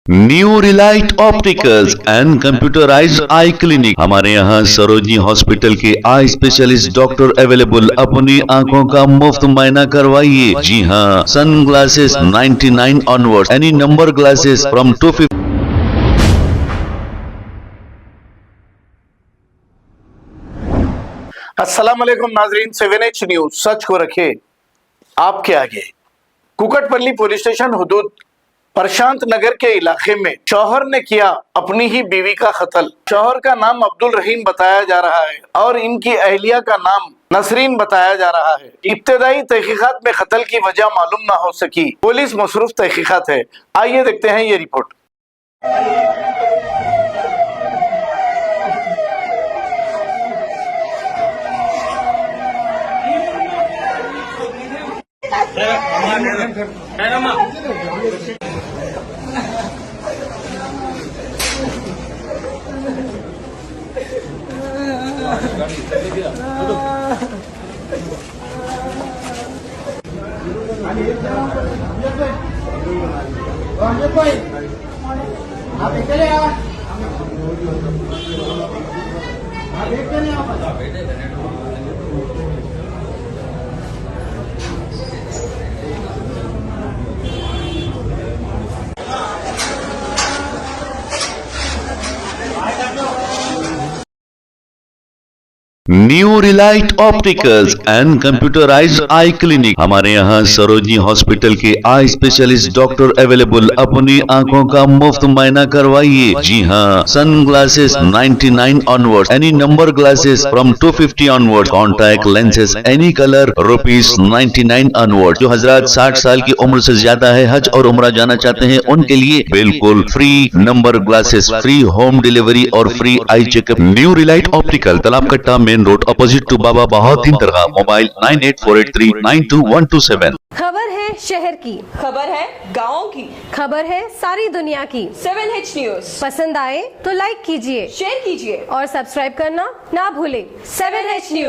New Relight opticals and computerised I clinic. हमारे यहाँ Sarojini hospital के आई स्पेशलिस्ट डॉक्टर अवेलेबल। अपनी आंखों का मुफ्त मायना करवाइए। जी हाँ, sun glasses 99 onward, any number glasses from 250। अस्सलाम वालेकुम नाजरीन, 7H न्यूज सच को रखे आपके आगे। कुकटपल्ली पुलिस स्टेशन हुदूद प्रशांत नगर के इलाके में शौहर ने किया अपनी ही बीवी का कत्ल। शौहर का नाम अब्दुल रहीम बताया जा रहा है और इनकी अहलिया का नाम नसरीन बताया जा रहा है। इब्तदाई तहकीकात में कत्ल की वजह मालूम ना हो सकी। पुलिस मसरूफ तहकीकात है। आइए देखते हैं ये report. New Relight opticals and computerised I clinic. हमारे यहाँ सरोजनी हॉस्पिटल के आई स्पेशलिस्ट डॉक्टर अवेलेबल। अपनी आंखों का मुफ्त मायना करवाइए। जी हाँ, sun glasses 99 onward, any number glasses from 250 onward, contact lenses any colour ₹99 onward. जो हजरात 60 साल की उम्र से ज्यादा है, हज और उम्रा जाना चाहते हैं, उनके लिए बिल्कुल free number glasses, free home delivery और free eye checkup. New relight optical, Talab Katta, main road, opposite to Baba Bahauddin दरगाह। मोबाइल 9848392127। खबर है शहर की, खबर है गाँव की, खबर है सारी दुनिया की। 7H न्यूज पसंद आए तो लाइक कीजिए, शेयर कीजिए और सब्सक्राइब करना ना भूलें। 7H news.